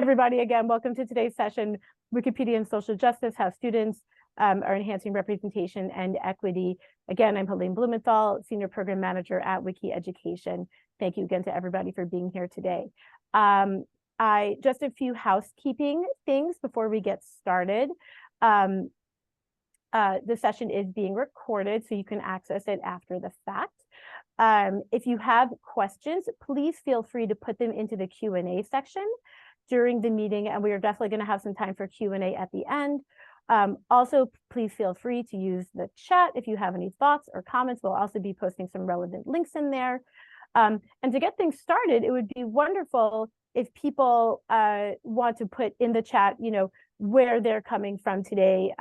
Everybody, again, welcome to today's session, Wikipedia and Social Justice, how students are enhancing representation and equity. Again, I'm Helene Blumenthal, Senior Program Manager at Wiki Education. Thank you again to everybody for being here today. Just a few housekeeping things before we get started. The session is being recorded, so you can access it after the fact. If you have questions, please feel free to put them into the Q&A section during the meeting, and we are definitely going to have some time for Q&A at the end. Also, please feel free to use the chat if you have any thoughts or comments. We'll also be posting some relevant links in there. And to get things started, it would be wonderful if people want to put in the chat, where they're coming from today,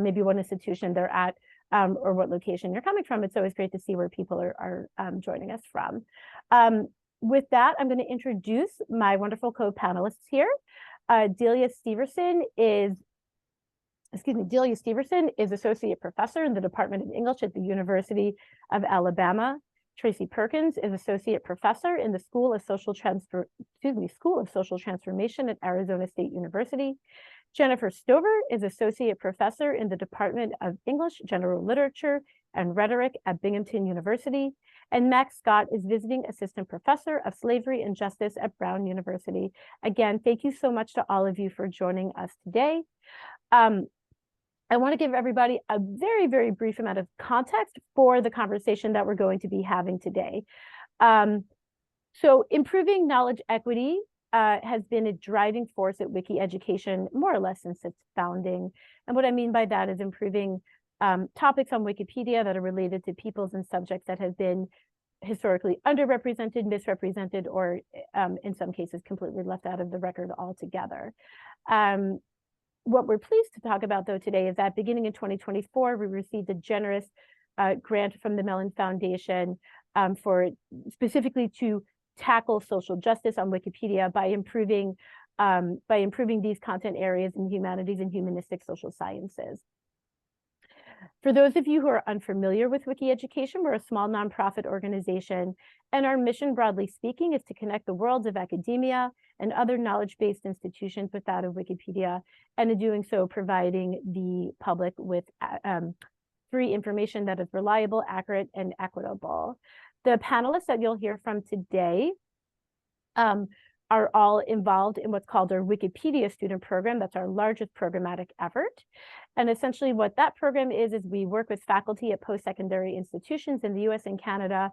maybe what institution they're at, or what location you're coming from. It's always great to see where people are joining us from. With that, I'm going to introduce my wonderful co-panelists here. Delia Steverson is Associate Professor in the Department of English at the University of Alabama. Tracy Perkins is Associate Professor in the School of Social Transformation at Arizona State University. Jennifer Stover is Associate Professor in the Department of English, General Literature, and Rhetoric at Binghamton University. And Max Scott is Visiting Assistant Professor of Slavery and Justice at Brown University. Again, thank you so much to all of you for joining us today. I want to give everybody a very, very brief amount of context for the conversation that we're going to be having today. So improving knowledge equity has been a driving force at Wiki Education more or less since its founding. And what I mean by that is improving topics on Wikipedia that are related to peoples and subjects that have been historically underrepresented, misrepresented, or in some cases completely left out of the record altogether. What we're pleased to talk about, though, today is that beginning in 2024, we received a generous grant from the Mellon Foundation for specifically to tackle social justice on Wikipedia by improving these content areas in humanities and humanistic social sciences. For those of you who are unfamiliar with Wiki Education, we're a small nonprofit organization, and our mission, broadly speaking, is to connect the worlds of academia and other knowledge-based institutions with that of Wikipedia, and in doing so, providing the public with free information that is reliable, accurate, and equitable. The panelists that you'll hear from today are all involved in what's called our Wikipedia student program. That's our largest programmatic effort. And essentially what that program is we work with faculty at post-secondary institutions in the US and Canada.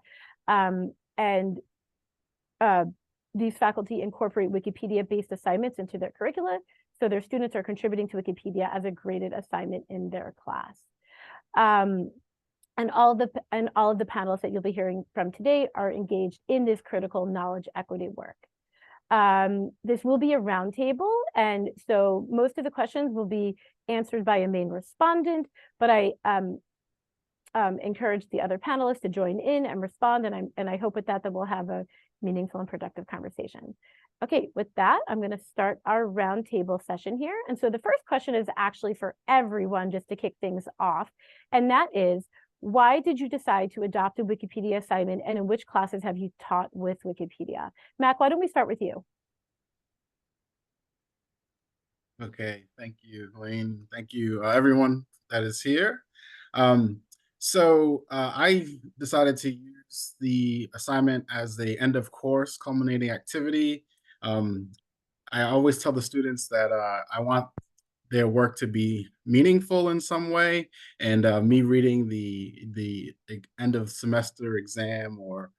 These faculty incorporate Wikipedia-based assignments into their curricula. So their students are contributing to Wikipedia as a graded assignment in their class. And all of the panelists that you'll be hearing from today are engaged in this critical knowledge equity work. This will be a roundtable, and so most of the questions will be answered by a main respondent, but I encourage the other panelists to join in and respond, and I hope with that we'll have a meaningful and productive conversation. Okay, with that, I'm going to start our roundtable session here. And so the first question is actually for everyone, just to kick things off, and that is, why did you decide to adopt a Wikipedia assignment, and in which classes have you taught with Wikipedia? Mac, why don't we start with you? Okay, thank you, Helene. Thank you, everyone that is here. I decided to use the assignment as the end of course culminating activity. I always tell the students that I want their work to be meaningful in some way, and me reading the end of semester exam or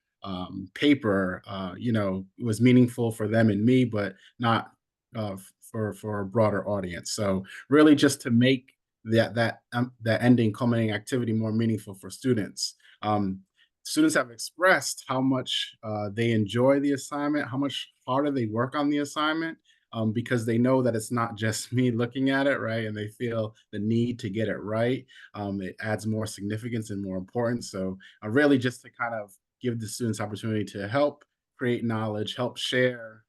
paper, was meaningful for them and me, but not for a broader audience. So really, just to make that ending culminating activity more meaningful for students. Students have expressed how much they enjoy the assignment, how much harder they work on the assignment. Because they know that it's not just me looking at it, right? And they feel the need to get it right. It adds more significance and more importance. So really just to kind of give the students opportunity to help create knowledge, help share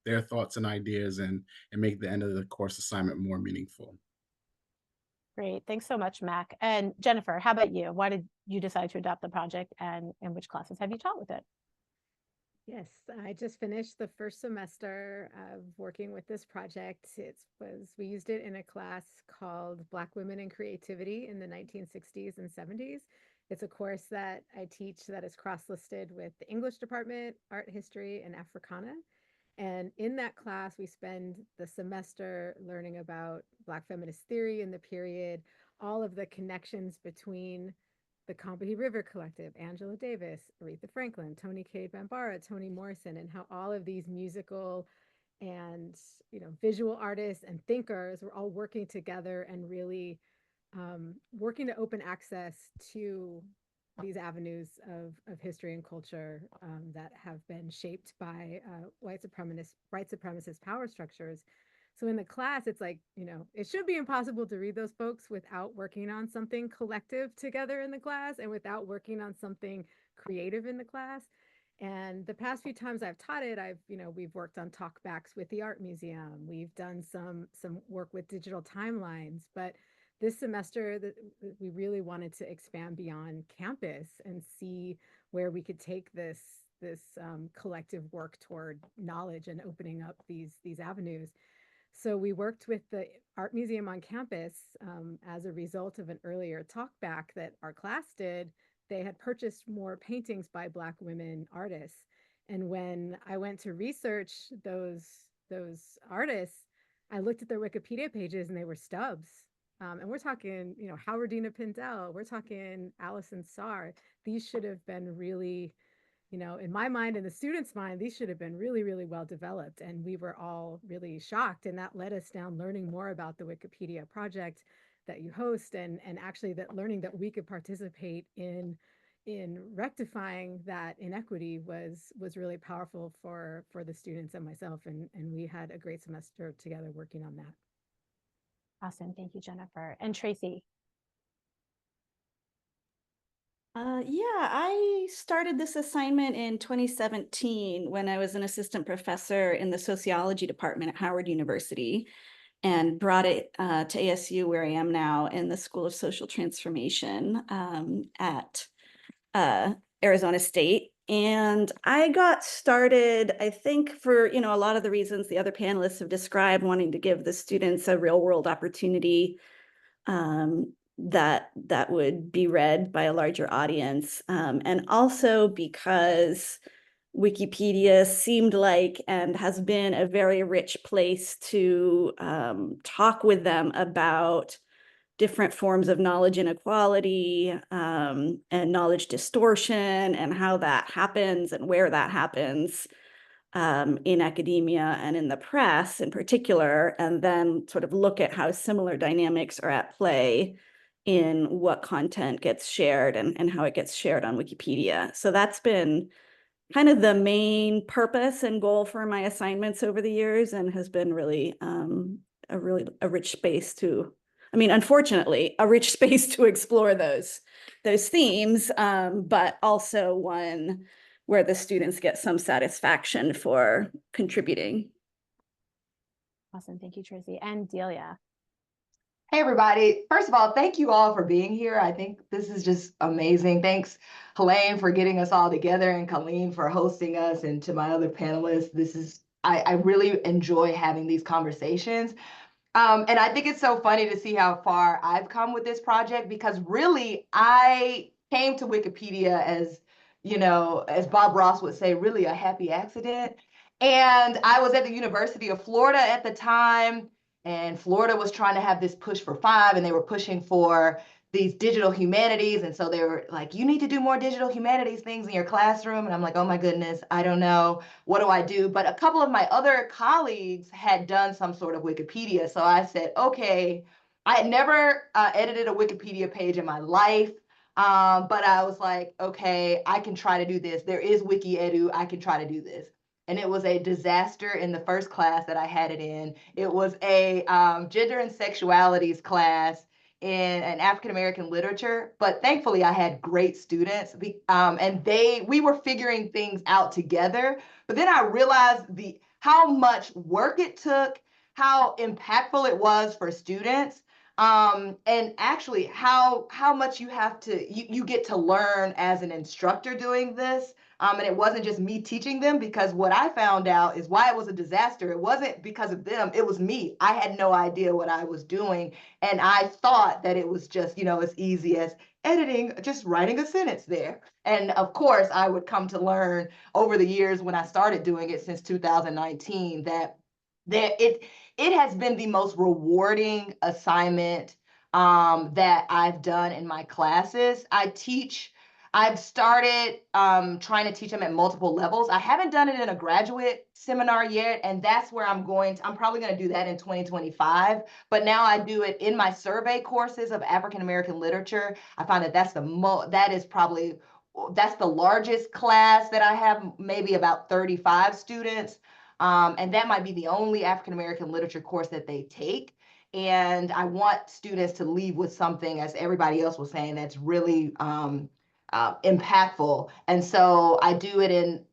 their thoughts and ideas, and make the end of the course assignment more meaningful. Great, thanks so much, Mac. And Jennifer, how about you? Why did you decide to adopt the project, and in which classes have you taught with it? Yes, I just finished the first semester of working with this project. We used it in a class called Black Women in Creativity in the 1960s and 70s. It's a course that I teach that is cross-listed with the English department, art history, and Africana. And in that class, we spend the semester learning about Black feminist theory in the period, all of the connections between the Combahee River Collective, Angela Davis, Aretha Franklin, Toni Cade Bambara, Toni Morrison, and how all of these musical and visual artists and thinkers were all working together and really working to open access to these avenues of history and culture that have been shaped by white supremacist power structures. So in the class, it's like, it should be impossible to read those books without working on something collective together in the class and without working on something creative in the class. And the past few times I've taught it, we've worked on talkbacks with the art museum. We've done some work with digital timelines, but this semester that we really wanted to expand beyond campus and see where we could take this collective work toward knowledge and opening up these avenues. So we worked with the art museum on campus as a result of an earlier talkback that our class did. They had purchased more paintings by Black women artists, and when I went to research those artists, I looked at their Wikipedia pages and they were stubs. And we're talking, Howardina Pindell, we're talking Allison Sarr. These should have been really, in my mind and the students' mind, these should have been really, really well developed. And we were all really shocked. And that led us down learning more about the Wikipedia project that you host, and actually that learning that we could participate in rectifying that inequity was really powerful for the students and myself. And we had a great semester together working on that. Awesome. Thank you, Jennifer. And Tracy. Yeah, I started this assignment in 2017 when I was an assistant professor in the sociology department at Howard University, and brought it to ASU, where I am now, in the School of Social Transformation at Arizona State. And I got started, I think, for a lot of the reasons the other panelists have described, wanting to give the students a real world opportunity that would be read by a larger audience, and also because Wikipedia seemed like and has been a very rich place to talk with them about different forms of knowledge inequality and knowledge distortion, and how that happens and where that happens in academia and in the press in particular, and then sort of look at how similar dynamics are at play in what content gets shared and how it gets shared on Wikipedia. So that's been kind of the main purpose and goal for my assignments over the years, and has been really a rich space to, unfortunately, a rich space to explore those themes, but also one where the students get some satisfaction for contributing. Awesome. Thank you, Tracy. And Delia. Hey, everybody. First of all, thank you all for being here. I think this is just amazing. Thanks, Helene, for getting us all together, and Colleen for hosting us, and to my other panelists. I really enjoy having these conversations. And I think it's so funny to see how far I've come with this project, because really I came to Wikipedia as, as Bob Ross would say, really a happy accident. And I was at the University of Florida at the time, and Florida was trying to have this push for 5, and they were pushing for these digital humanities. And so they were like, you need to do more digital humanities things in your classroom. And I'm like, oh my goodness, I don't know. What do I do? But a couple of my other colleagues had done some sort of Wikipedia. So I said, okay, I had never edited a Wikipedia page in my life. But I was like, okay, I can try to do this. There is Wiki Edu. I can try to do this. And it was a disaster in the first class that I had it in. It was a gender and sexualities class in an African-American literature, but thankfully I had great students, and we were figuring things out together. But then I realized how much work it took, how impactful it was for students, and actually how much you get to learn as an instructor doing this. And it wasn't just me teaching them, because what I found out is why it was a disaster. It wasn't because of them, it was me. I had no idea what I was doing. And I thought that it was just, as easy as editing, just writing a sentence there. And of course, I would come to learn over the years when I started doing it since 2019 that it has been the most rewarding assignment that I've done in my classes. I've started trying to teach them at multiple levels. I haven't done it in a graduate seminar yet, and that's where I'm probably going to do that in 2025. But now I do it in my survey courses of African American literature. I find that that's the largest class that I have, maybe about 35 students. And that might be the only African American literature course that they take. And I want students to leave with something, as everybody else was saying, that's really impactful. And so I do it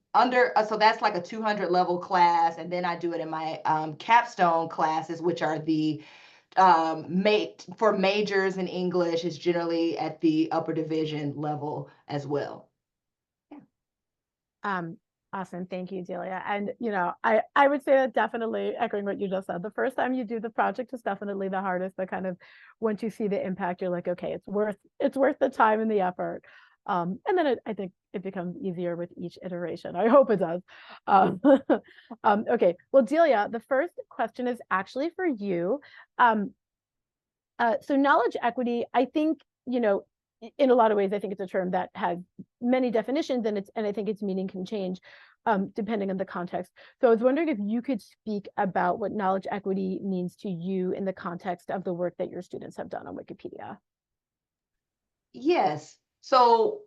so that's like a 200 level class. And then I do it in my capstone classes, which are the for majors in English, is generally at the upper division level as well. Awesome. Thank you, Delia. And, I would say that, definitely echoing what you just said, the first time you do the project is definitely the hardest, but kind of once you see the impact, you're like, okay, it's worth the time and the effort. And then I think it becomes easier with each iteration. I hope it does. Okay. Well, Delia, the first question is actually for you. So knowledge equity, I think, in a lot of ways, I think it's a term that has many definitions, and I think its meaning can change depending on the context. So I was wondering if you could speak about what knowledge equity means to you in the context of the work that your students have done on Wikipedia. Yes. So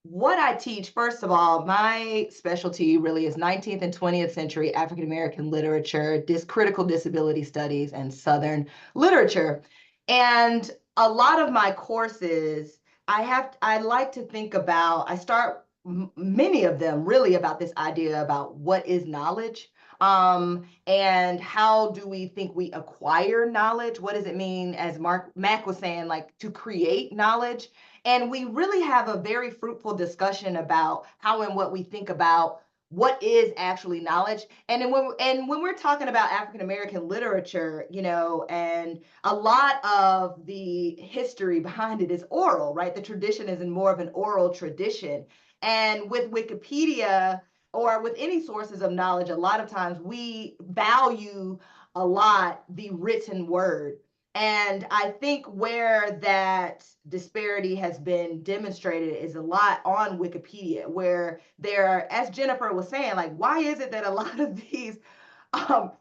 what I teach, first of all, my specialty really is 19th and 20th century African American literature, critical disability studies, and Southern literature. And a lot of my courses, I like to think about, I start many of them really about this idea about what is knowledge, and how do we think we acquire knowledge? What does it mean, as Mac was saying, like to create knowledge? And we really have a very fruitful discussion about how and what we think about what is actually knowledge. And when we're talking about African American literature, and a lot of the history behind it is oral, right? The tradition is in more of an oral tradition. And with Wikipedia, or with any sources of knowledge, a lot of times we value a lot the written word. And I think where that disparity has been demonstrated is a lot on Wikipedia, where as Jennifer was saying, like, why is it that a lot of these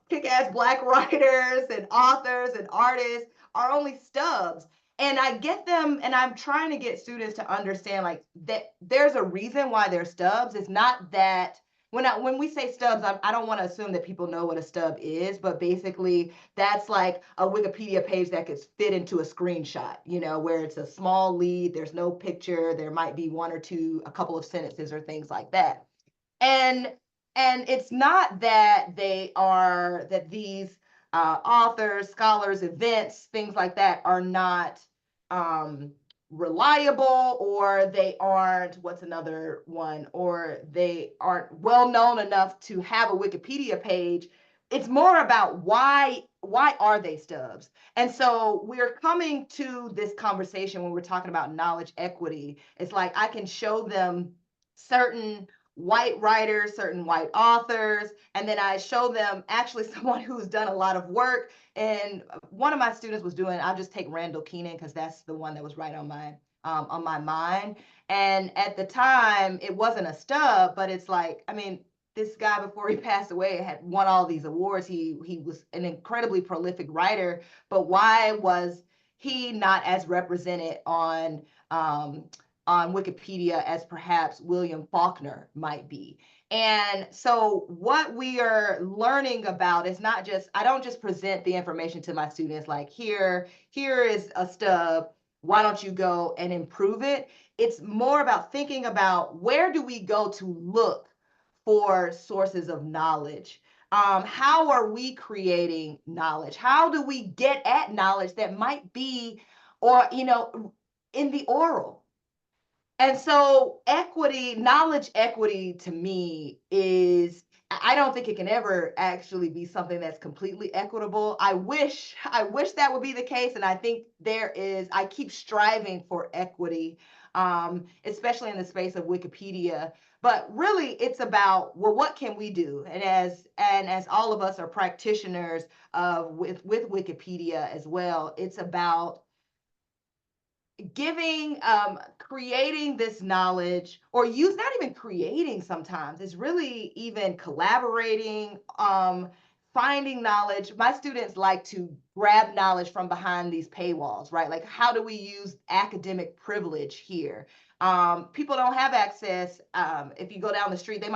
kick-ass Black writers and authors and artists are only stubs? And I get them, and I'm trying to get students to understand, like, that there's a reason why they're stubs. It's not that when we say stubs, I don't want to assume that people know what a stub is, but basically that's like a Wikipedia page that gets fit into a screenshot, where it's a small lead, there's no picture, there might be a couple of sentences or things like that. And it's not that these authors, scholars, events, things like that are not reliable, or they aren't, what's another one, or they aren't well known enough to have a Wikipedia page. It's more about why are they stubs? And so we're coming to this conversation when we're talking about knowledge equity. It's like I can show them certain white writers, certain white authors, and then I show them actually someone who's done a lot of work. And one of my students was doing, I'll just take Randall Keenan because that's the one that was right on my mind. And at the time, it wasn't a stub, but it's like, I mean, this guy before he passed away had won all these awards. He was an incredibly prolific writer, but why was he not as represented on Wikipedia as perhaps William Faulkner might be? And so what we are learning about is not just, I don't just present the information to my students like, here is a stub, why don't you go and improve it? It's more about thinking about, where do we go to look for sources of knowledge? How are we creating knowledge? How do we get at knowledge that might be, or, in the oral? And so equity, knowledge equity to me is, I don't think it can ever actually be something that's completely equitable. I wish that would be the case. And I think I keep striving for equity, especially in the space of Wikipedia. But really it's about, well, what can we do? And as all of us are practitioners of with Wikipedia as well, it's about creating this knowledge, or not even creating, sometimes it's really even collaborating, finding knowledge. My students like to grab knowledge from behind these paywalls, right? Like, how do we use academic privilege here? People don't have access. If you go down the street, they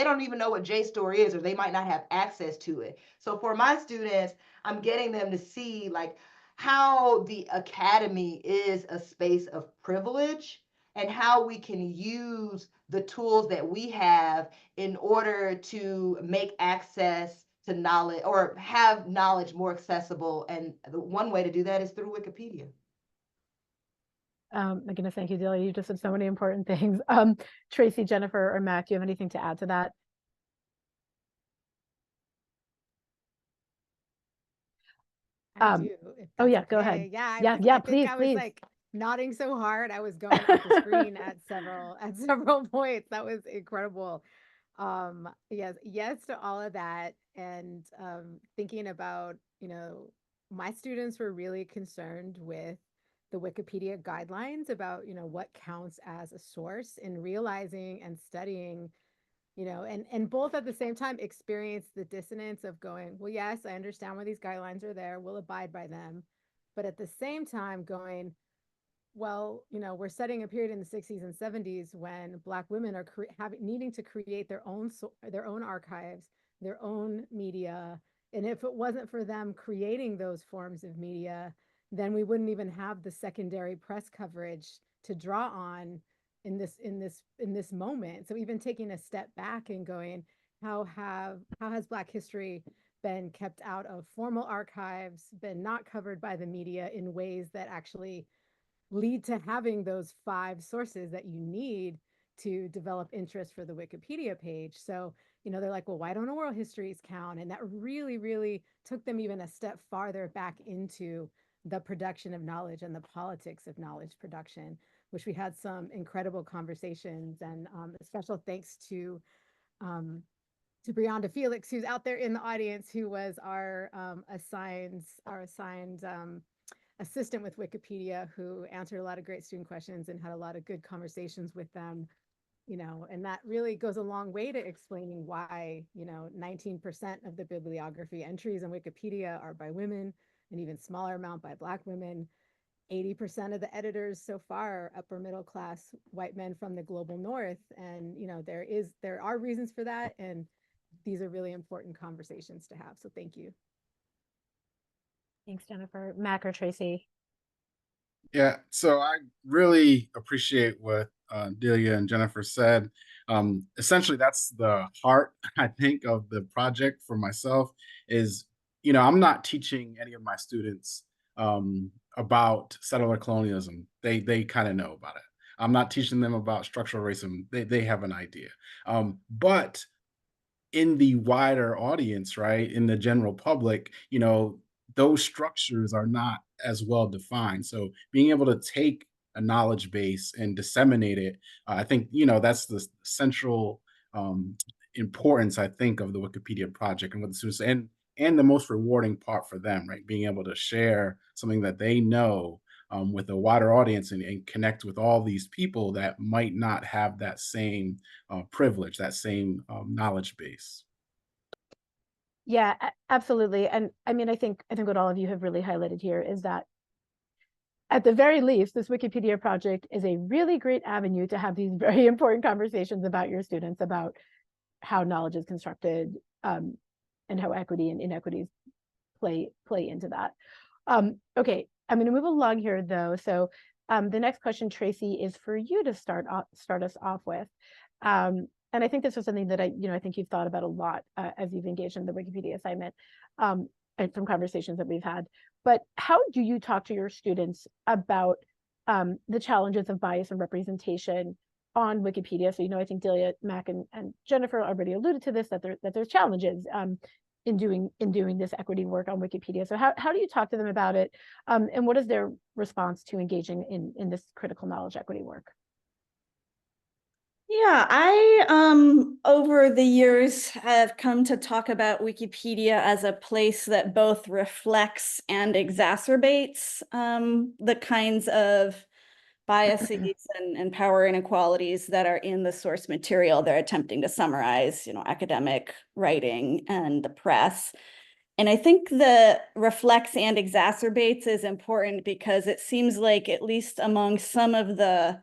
don't even know what JSTOR is, or they might not have access to it. So for my students, I'm getting them to see, like, how the academy is a space of privilege, and how we can use the tools that we have in order to make access to knowledge, or have knowledge more accessible. And the one way to do that is through Wikipedia. My goodness, thank you, Delia. You just said so many important things. Tracy, Jennifer, or Mac, do you have anything to add to that? I do. If Oh that's yeah, go okay. ahead. Yeah, Yeah, I think please, I was please. like nodding so hard, I was going off the screen at several points. That was incredible. Yes to all of that. And thinking about, my students were really concerned with the Wikipedia guidelines about, what counts as a source, and realizing and studying, and both at the same time experience the dissonance of going, well, yes, I understand why these guidelines are there, we'll abide by them. But at the same time going, well, we're setting a period in the 60s and 70s when Black women are needing to create their own archives, their own media. And if it wasn't for them creating those forms of media, then we wouldn't even have the secondary press coverage to draw on in this moment. So even taking a step back and going, how has Black history been kept out of formal archives, been not covered by the media in ways that actually lead to having those 5 sources that you need to develop interest for the Wikipedia page. So, they're like, well, why don't oral histories count? And that really, really took them even a step farther back into the production of knowledge and the politics of knowledge production, which we had some incredible conversations. And a special thanks to Brianda Felix, who's out there in the audience, who was our assigned assistant with Wikipedia, who answered a lot of great student questions and had a lot of good conversations with them, and that really goes a long way to explaining why, 19% of the bibliography entries on Wikipedia are by women, an even smaller amount by Black women. 80% of the editors so far, upper middle class white men from the global North. And, there are reasons for that. And these are really important conversations to have. So thank you. Thanks, Jennifer. Mac or Tracy? Yeah, so I really appreciate what Delia and Jennifer said. Essentially, that's the heart, I think, of the project for myself is, I'm not teaching any of my students about settler colonialism. They kind of know about it. I'm not teaching them about structural racism. They have an idea. But in the wider audience, right, in the general public, those structures are not as well defined. So being able to take a knowledge base and disseminate it, I think, that's the central importance, I think, of the Wikipedia project and what the students and the most rewarding part for them, right? Being able to share something that they know with a wider audience and connect with all these people that might not have that same privilege, that same knowledge base. Yeah, absolutely. And I mean, I think what all of you have really highlighted here is that at the very least, this Wikipedia project is a really great avenue to have these very important conversations about your students, about how knowledge is constructed, and how equity and inequities play into that. Okay, I'm going to move along here though. So the next question, Tracy, is for you to start us off with. And I think this was something that I think you've thought about a lot as you've engaged in the Wikipedia assignment, and from conversations that we've had. But how do you talk to your students about the challenges of bias and representation on Wikipedia. So, I think Delia, Mac, and Jennifer already alluded to this, that there's challenges in doing this equity work on Wikipedia. So how do you talk to them about it? And what is their response to engaging in this critical knowledge equity work? Yeah, I over the years have come to talk about Wikipedia as a place that both reflects and exacerbates the kinds of biases and power inequalities that are in the source material they're attempting to summarize, academic writing and the press. And I think the reflects and exacerbates is important because it seems like, at least among some of the,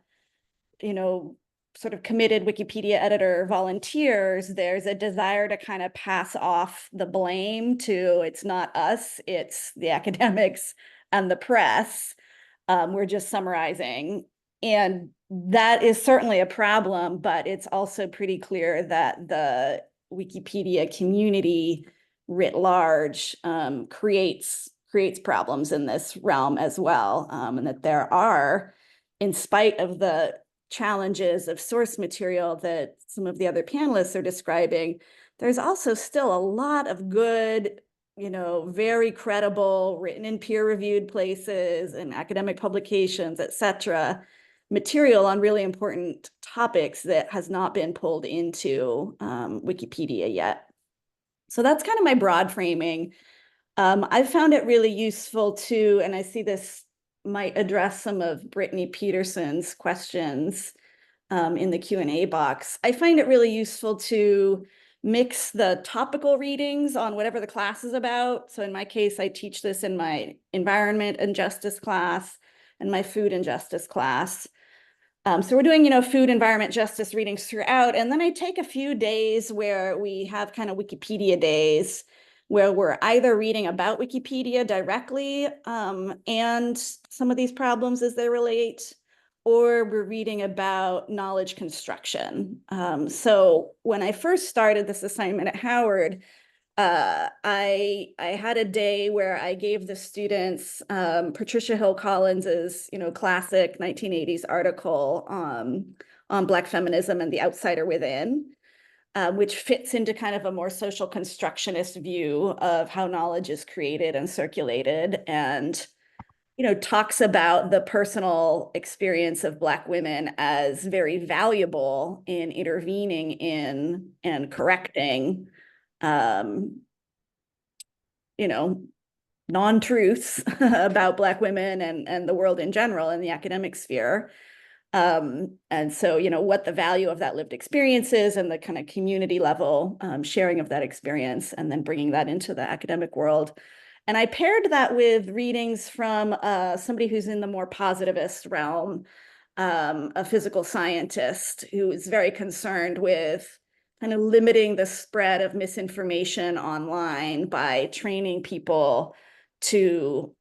sort of committed Wikipedia editor volunteers, there's a desire to kind of pass off the blame to, it's not us, it's the academics and the press. We're just summarizing. And that is certainly a problem, but it's also pretty clear that the Wikipedia community writ large creates problems in this realm as well. And that there are, in spite of the challenges of source material that some of the other panelists are describing, there's also still a lot of good, very credible, written in peer-reviewed places and academic publications, et cetera, material on really important topics that has not been pulled into Wikipedia yet. So that's kind of my broad framing. I've found it really useful too, and I see this might address some of Brittany Peterson's questions in the Q&A box. I find it really useful to mix the topical readings on whatever the class is about. So in my case, I teach this in my environment and justice class and my food and justice class. So we're doing, food, environment, justice readings throughout. And then I take a few days where we have kind of Wikipedia days where we're either reading about Wikipedia directly and some of these problems as they relate, or we're reading about knowledge construction. So when I first started this assignment at Howard, I had a day where I gave the students Patricia Hill Collins's, classic 1980s article on Black feminism and the outsider within, which fits into kind of a more social constructionist view of how knowledge is created and circulated, and talks about the personal experience of Black women as very valuable in intervening in and correcting non-truths about Black women and the world in general in the academic sphere. And so, what the value of that lived experience is and the kind of community level sharing of that experience, and then bringing that into the academic world. And I paired that with readings from somebody who's in the more positivist realm, a physical scientist who is very concerned with kind of limiting the spread of misinformation online by training people to,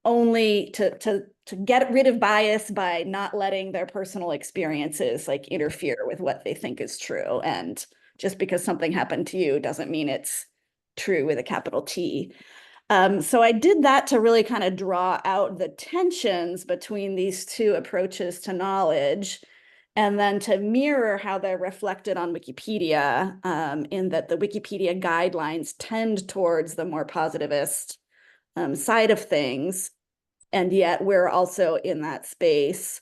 only to get rid of bias by not letting their personal experiences interfere with what they think is true. And just because something happened to you doesn't mean it's true with a capital T. So I did that to really kind of draw out the tensions between these two approaches to knowledge, and then to mirror how they're reflected on Wikipedia, in that the Wikipedia guidelines tend towards the more positivist side of things. And yet we're also in that space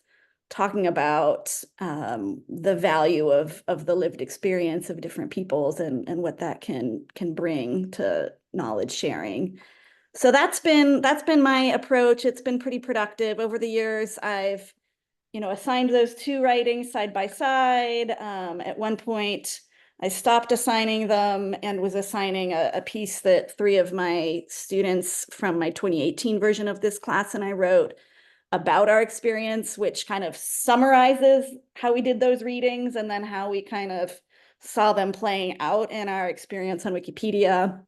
talking about the value of the lived experience of different peoples and what that can bring to knowledge sharing. So that's been my approach. It's been pretty productive over the years. I've assigned those two writings side by side. At one point, I stopped assigning them and was assigning a piece that 3 of my students from my 2018 version of this class and I wrote about our experience, which kind of summarizes how we did those readings and then how we kind of saw them playing out in our experience on Wikipedia.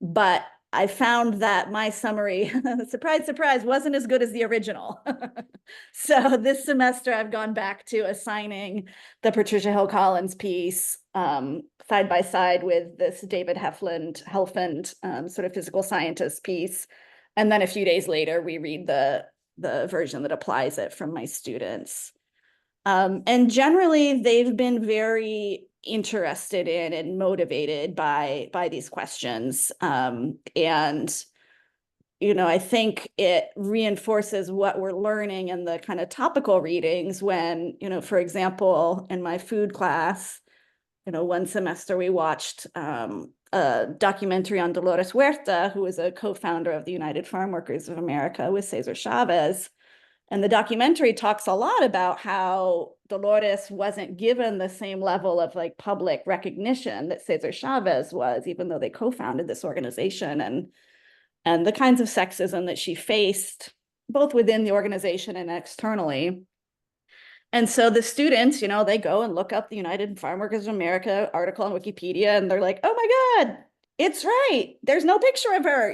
But I found that my summary, surprise, surprise, wasn't as good as the original. So this semester, I've gone back to assigning the Patricia Hill Collins piece side by side with this David Helfand sort of physical scientist piece. And then a few days later, we read the the version that applies it from my students. And generally, they've been very interested in and motivated by these questions. And I think it reinforces what we're learning in the kind of topical readings when, for example, in my food class, one semester we watched a documentary on Dolores Huerta, who was a co-founder of the United Farm Workers of America with Cesar Chavez. And the documentary talks a lot about how Dolores wasn't given the same level of like public recognition that Cesar Chavez was, even though they co-founded this organization, and the kinds of sexism that she faced, both within the organization and externally. And so the students, they go and look up the United Farm Workers of America article on Wikipedia, and they're like, oh my God, it's right. There's no picture of her.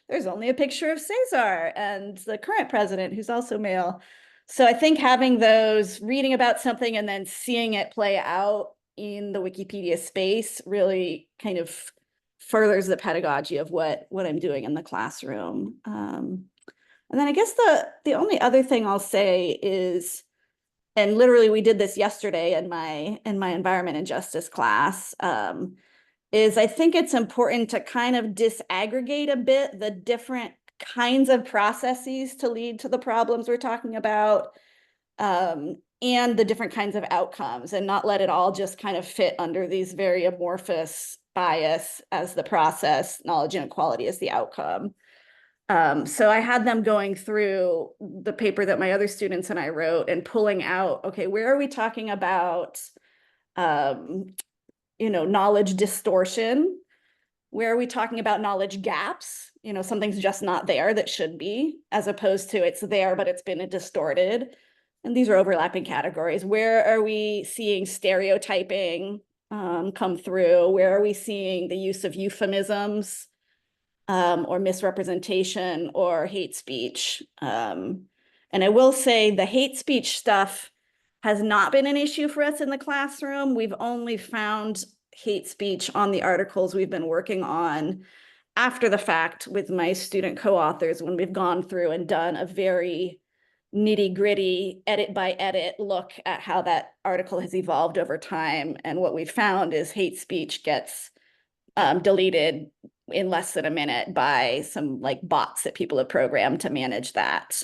There's only a picture of Cesar and the current president, who's also male. So I think having those, reading about something and then seeing it play out in the Wikipedia space really kind of furthers the pedagogy of what I'm doing in the classroom. And then I guess the only other thing I'll say is, and literally we did this yesterday in my environment and justice class, is I think it's important to kind of disaggregate a bit the different kinds of processes to lead to the problems we're talking about, and the different kinds of outcomes, and not let it all just kind of fit under these very amorphous bias as the process, knowledge inequality as the outcome. So I had them going through the paper that my other students and I wrote and pulling out, okay, where are we talking about, knowledge distortion? Where are we talking about knowledge gaps? Something's just not there that should be, as opposed to it's there, but it's been distorted. And these are overlapping categories. Where are we seeing stereotyping come through? Where are we seeing the use of euphemisms or misrepresentation or hate speech? And I will say the hate speech stuff has not been an issue for us in the classroom. We've only found hate speech on the articles we've been working on after the fact with my student co-authors, when we've gone through and done a very nitty-gritty edit by edit look at how that article has evolved over time. And what we found is hate speech gets deleted in less than a minute by some like bots that people have programmed to manage that.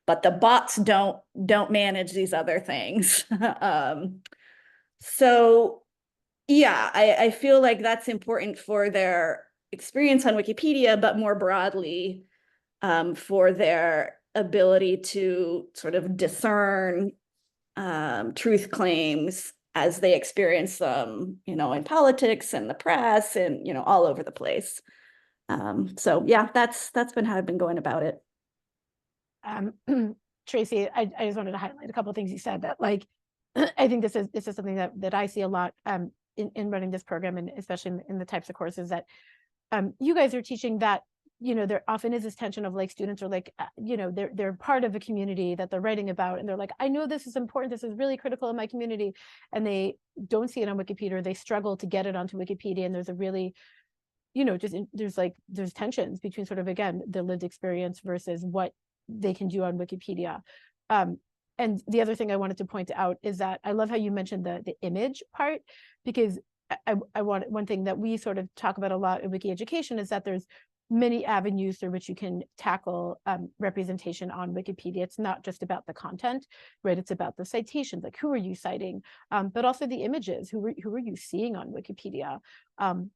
But the bots don't manage these other things. So yeah, I feel like that's important for their experience on Wikipedia, but more broadly for their ability to sort of discern truth claims as they experience them, in politics and the press and, all over the place. So yeah, that's been how I've been going about it. Tracy, I just wanted to highlight a couple of things you said that, like, I think this is something that I see a lot in running this program, and especially in the types of courses that you guys are teaching, that there often is this tension of like students are like, they're part of a community that they're writing about, and they're like, I know this is important, this is really critical in my community, and they don't see it on Wikipedia, or they struggle to get it onto Wikipedia, and there's a really, there's tensions between sort of, again, the lived experience versus what they can do on Wikipedia. And the other thing I wanted to point out is that I love how you mentioned the image part, because I want, one thing that we sort of talk about a lot in Wiki Education is that there's many avenues through which you can tackle representation on Wikipedia. It's not just about the content, right? It's about the citations, like who are you citing, but also the images, who are you seeing on Wikipedia?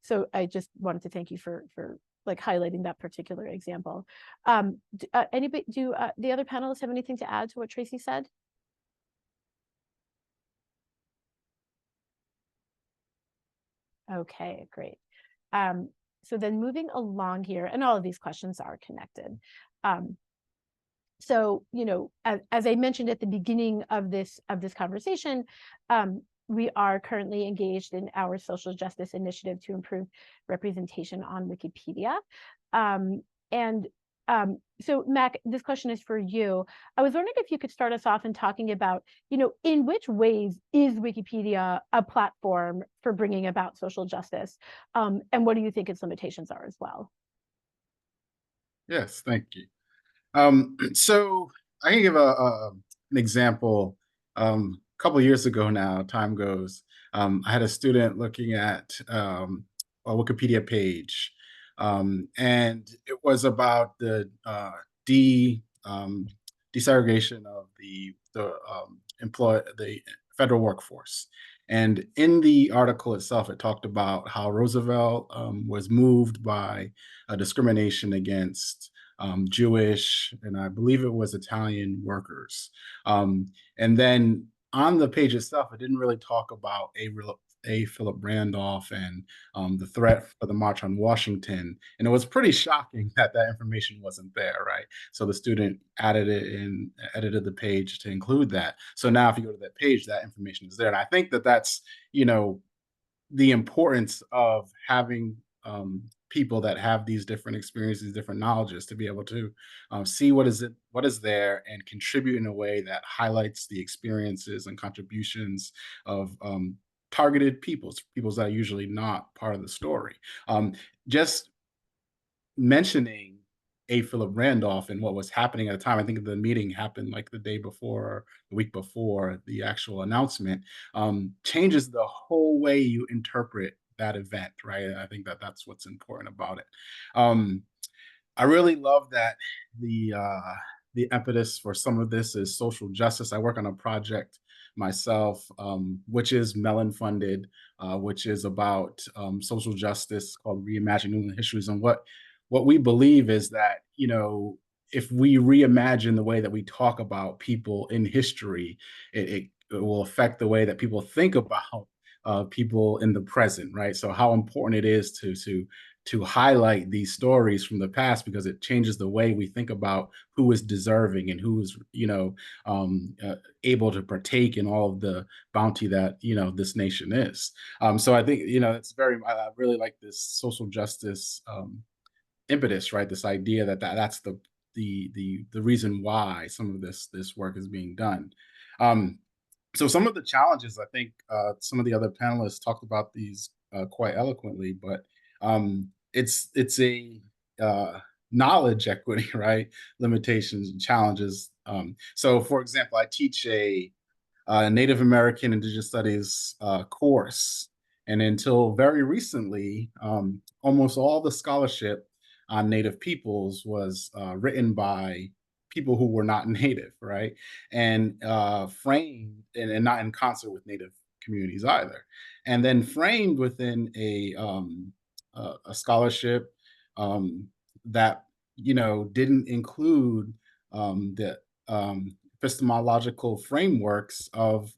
So I just wanted to thank you for like highlighting that particular example. Do the other panelists have anything to add to what Tracy said? Okay, great. So then moving along here, and all of these questions are connected. So, as I mentioned at the beginning of this conversation, we are currently engaged in our social justice initiative to improve representation on Wikipedia. So Mac, this question is for you. I was wondering if you could start us off in talking about, in which ways is Wikipedia a platform for bringing about social justice? And what do you think its limitations are as well? Yes, thank you. So I can give an example. A couple years ago now, time goes. I had a student looking at a Wikipedia page, and it was about the desegregation of the federal workforce. And in the article itself, it talked about how Roosevelt was moved by discrimination against Jewish, and I believe it was Italian workers. And then on the page itself, it didn't really talk about Philip Randolph and the threat for the March on Washington. And it was pretty shocking that that information wasn't there, right? So the student added it and edited the page to include that. So now if you go to that page, that information is there. And I think that that's, the importance of having people that have these different experiences, different knowledges, to be able to see what is there, and contribute in a way that highlights the experiences and contributions of targeted peoples that are usually not part of the story. Just mentioning Philip Randolph and what was happening at the time. I think the meeting happened like the day before, the week before the actual announcement, changes the whole way you interpret that event, right? I think that that's what's important about it. I really love that the impetus for some of this is social justice. I work on a project myself, which is Mellon funded, which is about social justice, called Reimagining New England Histories. And what we believe is that, if we reimagine the way that we talk about people in history, it will affect the way that people think about people in the present, right? So how important it is to highlight these stories from the past, because it changes the way we think about who is deserving and who is, able to partake in all of the bounty that, this nation is. So I think, it's I really like this social justice impetus, right? This idea that's the reason why some of this work is being done. So some of the challenges, I think some of the other panelists talked about these quite eloquently, but it's a knowledge equity, right? Limitations and challenges. So for example, I teach a Native American Indigenous Studies course. And until very recently, almost all the scholarship on Native peoples was written by people who were not Native, right? And framed, and not in concert with Native communities either. And then framed within a scholarship that, didn't include the epistemological frameworks of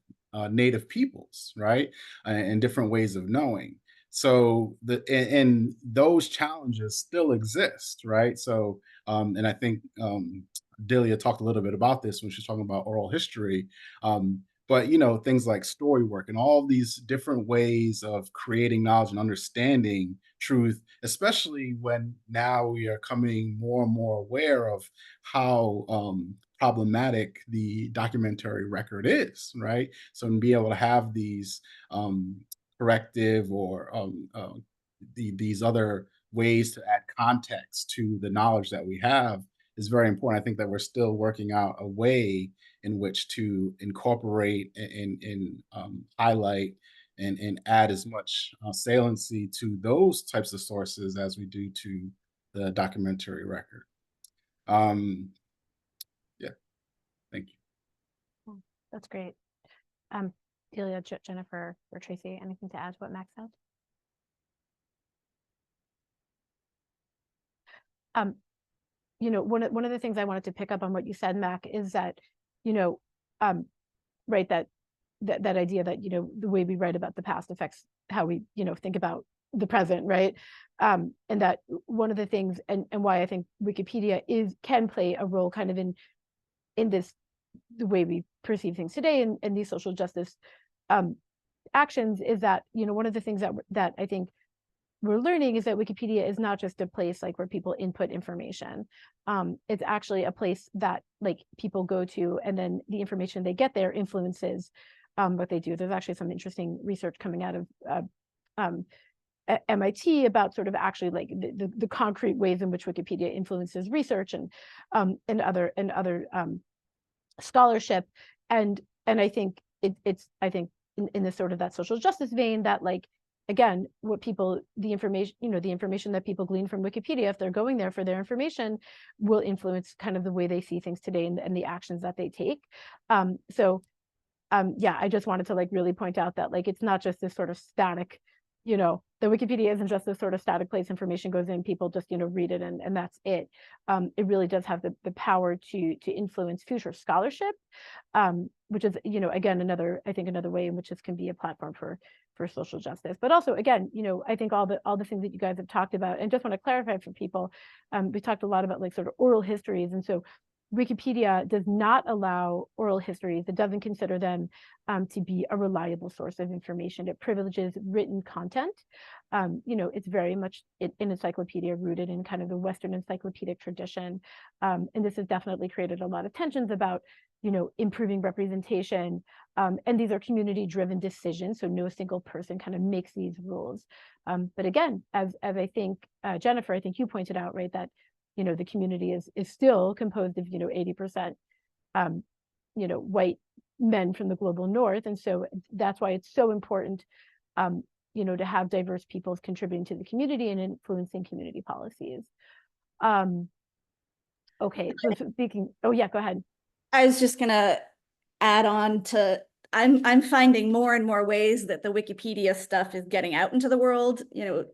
Native peoples, right? And different ways of knowing. So and those challenges still exist, right? So and I think Delia talked a little bit about this when she was talking about oral history. But things like story work and all these different ways of creating knowledge and understanding truth, especially when now we are coming more and more aware of how problematic the documentary record is, right? So to be able to have these corrective or these other ways to add context to the knowledge that we have is very important. I think that we're still working out a way in which to incorporate and highlight and add as much saliency to those types of sources as we do to the documentary record. Yeah, thank you. That's great. Delia, Jennifer, or Tracy, anything to add to what Max said? One of the things I wanted to pick up on what you said, Mac, is that, right, that idea that, the way we write about the past affects how we, think about the present, right? And that one of the things, and why I think Wikipedia can play a role kind of in this, the way we perceive things today and these social justice actions, is that, one of the things that I think we're learning is that Wikipedia is not just a place like where people input information. It's actually a place that like people go to, and then the information they get there influences what they do. There's actually some interesting research coming out of at MIT about sort of actually like the concrete ways in which Wikipedia influences research and other scholarship. And I think it's in the sort of that social justice vein that, like, again, what people, the information that people glean from Wikipedia, if they're going there for their information, will influence kind of the way they see things today and the actions that they take. Yeah, I just wanted to like really point out that like it's not just this sort of static, the Wikipedia isn't just this sort of static place information goes in, people just read it and that's it. It really does have the power to influence future scholarship, which is again another way in which this can be a platform for social justice. But also, again, I think all the things that you guys have talked about, and just want to clarify for people, we talked a lot about like sort of oral histories, and so Wikipedia does not allow oral histories. It doesn't consider them to be a reliable source of information. It privileges written content. It's very much an encyclopedia rooted in kind of the Western encyclopedic tradition. And this has definitely created a lot of tensions about, improving representation. And these are community-driven decisions, so no single person kind of makes these rules. But again, as I think, Jennifer, I think you pointed out, right, that the community is still composed of 80% white men from the global north, and so that's why it's so important to have diverse peoples contributing to the community and influencing community policies. Okay, so speaking, oh yeah, go ahead. I was just gonna add on to, I'm finding more and more ways that the Wikipedia stuff is getting out into the world,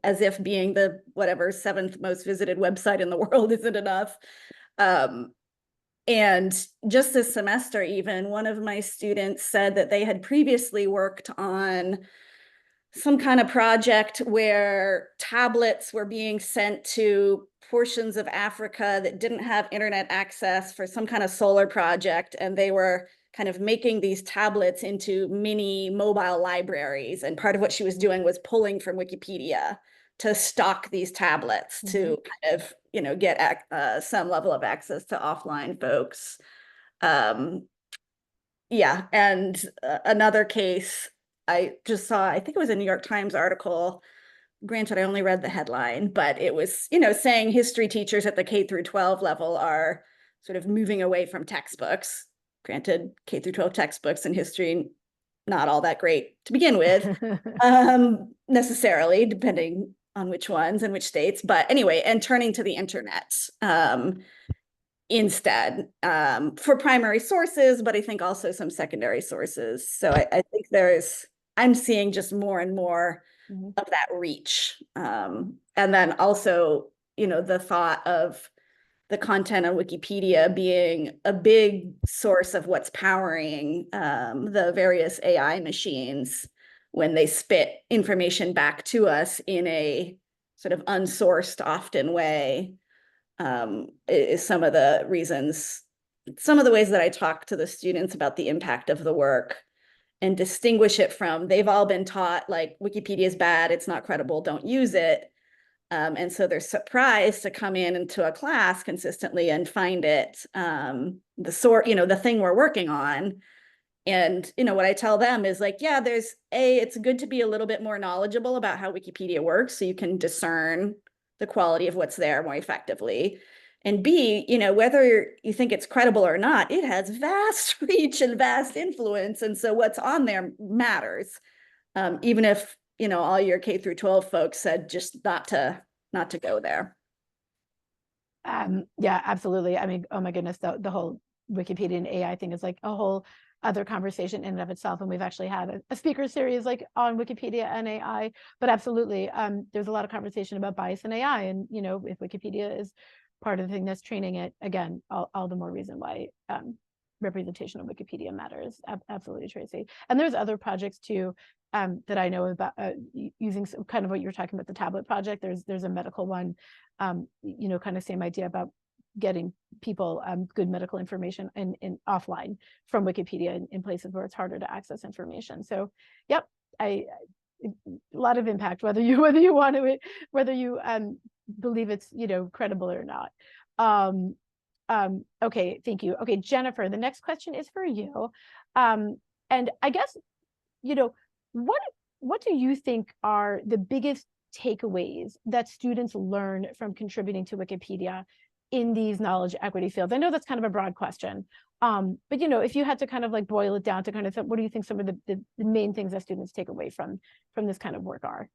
as if being the whatever 7th most visited website in the world isn't enough. And just this semester, even one of my students said that they had previously worked on some kind of project where tablets were being sent to portions of Africa that didn't have internet access for some kind of solar project, and they were kind of making these tablets into mini mobile libraries. And part of what she was doing was pulling from Wikipedia to stock these tablets to kind of, get some level of access to offline folks. Yeah, and another case I just saw, I think it was a New York Times article. Granted, I only read the headline, but it was, saying history teachers at the K through 12 level are sort of moving away from textbooks. Granted, K through 12 textbooks in history, not all that great to begin with, necessarily, depending on which ones and which states. But anyway, and turning to the internet instead for primary sources, but I think also some secondary sources. So I think I'm seeing just more and more of that reach. And then also, the thought of the content on Wikipedia being a big source of what's powering the various AI machines when they spit information back to us in a sort of unsourced, often way, is some of the reasons, some of the ways that I talk to the students about the impact of the work and distinguish it from, they've all been taught like Wikipedia is bad, it's not credible, don't use it. And so they're surprised to come into a class consistently and find it the thing we're working on. And, what I tell them is like, yeah, it's good to be a little bit more knowledgeable about how Wikipedia works so you can discern the quality of what's there more effectively. And B, whether you think it's credible or not, it has vast reach and vast influence. And so what's on there matters. Even if, all your K through 12 folks said just not to go there. Yeah, absolutely. I mean, oh my goodness, the whole Wikipedia and AI thing is like a whole other conversation in and of itself. And we've actually had a speaker series like on Wikipedia and AI, but absolutely, there's a lot of conversation about bias in AI. And, if Wikipedia is part of the thing that's training it, again, all the more reason why representation of Wikipedia matters. Absolutely, Tracy. And there's other projects too that I know about using some, kind of what you were talking about, the tablet project. There's a medical one, kind of same idea about getting people good medical information in offline from Wikipedia in places where it's harder to access information. So, yep, a lot of impact, whether you want to, whether you believe it's credible or not. Okay, thank you. Okay, Jennifer, the next question is for you, and I guess what do you think are the biggest takeaways that students learn from contributing to Wikipedia in these knowledge equity fields? I know that's kind of a broad question, but you know, if you had to kind of like boil it down to kind of, what do you think some of the main things that students take away from this kind of work are?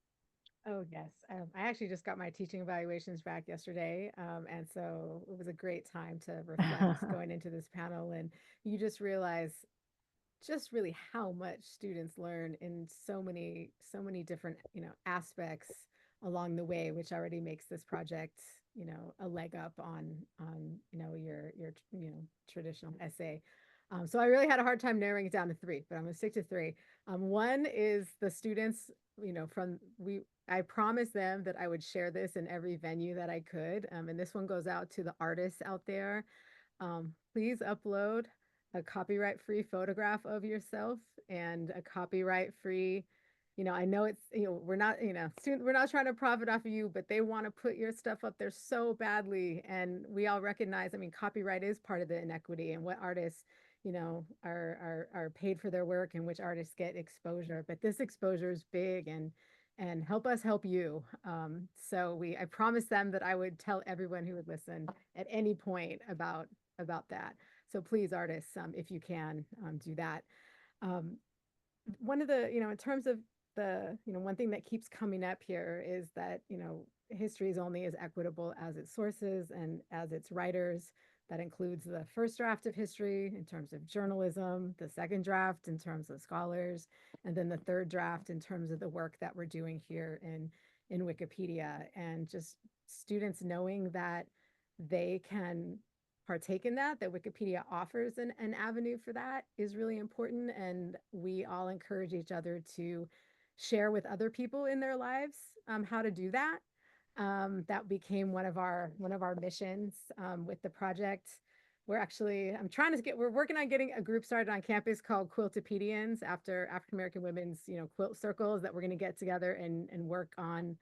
Oh, yes. I actually just got my teaching evaluations back yesterday. And so it was a great time to reflect going into this panel. And you just realize just really how much students learn in so many different, aspects along the way, which already makes this project, a leg up on, your traditional essay. So I really had a hard time narrowing it down to three, but I'm gonna stick to three. One is the students, I promised them that I would share this in every venue that I could. And this one goes out to the artists out there. Please upload a copyright-free photograph of yourself and a copyright-free, I know it's, we're not, we're not trying to profit off of you, but they want to put your stuff up there so badly. And we all recognize, I mean, copyright is part of the inequity and what artists, are paid for their work and which artists get exposure. But this exposure is big, and help us help you. So I promised them that I would tell everyone who would listen at any point about that. So please, artists, if you can, do that. One of the, in terms of the, one thing that keeps coming up here is that, history is only as equitable as its sources and as its writers. That includes the first draft of history in terms of journalism, the second draft in terms of scholars, and then the third draft in terms of the work that we're doing here in Wikipedia. And just students knowing that they can partake in that Wikipedia offers an avenue for that is really important. And we all encourage each other to share with other people in their lives how to do that. That became one of our missions with the project. We're working on getting a group started on campus called Quiltopedians, after African American women's, quilt circles, that we're going to get together and work on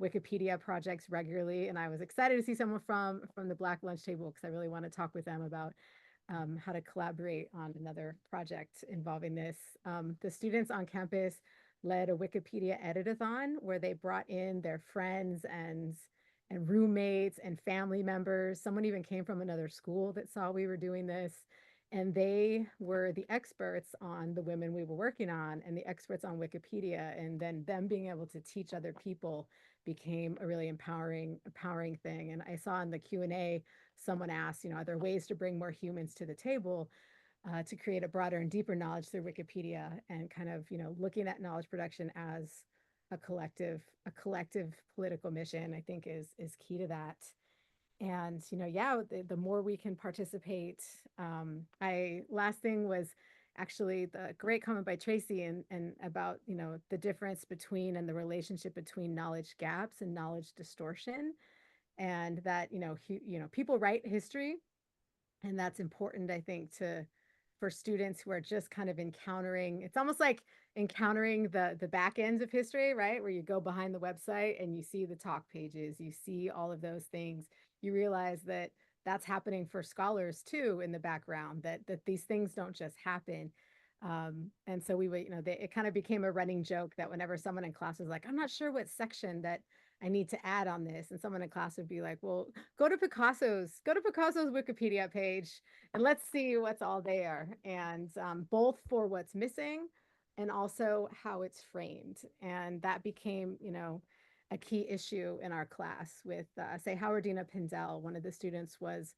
Wikipedia projects regularly. And I was excited to see someone from the Black Lunch Table, because I really want to talk with them about how to collaborate on another project involving this. The students on campus led a Wikipedia edit-a-thon where they brought in their friends and roommates and family members. Someone even came from another school that saw we were doing this. And they were the experts on the women we were working on and the experts on Wikipedia. And then them being able to teach other people became a really empowering thing. And I saw in the Q&A, someone asked, are there ways to bring more humans to the table to create a broader and deeper knowledge through Wikipedia, and kind of, looking at knowledge production as a collective political mission, I think is key to that. And, yeah, the more we can participate. Last thing was actually the great comment by Tracy and about, the difference between and the relationship between knowledge gaps and knowledge distortion. And that, people write history, and that's important, I think, for students who are just kind of encountering, it's almost like encountering the back ends of history, right? Where you go behind the website and you see the talk pages, you see all of those things. You realize that that's happening for scholars too in the background, that these things don't just happen. And so we would, it kind of became a running joke that whenever someone in class was like, I'm not sure what section that I need to add on this, and someone in class would be like, well, go to Picasso's Wikipedia page and let's see what's all there. And both for what's missing and also how it's framed. And that became, a key issue in our class with, say, Howardina Pindell. One of the students was,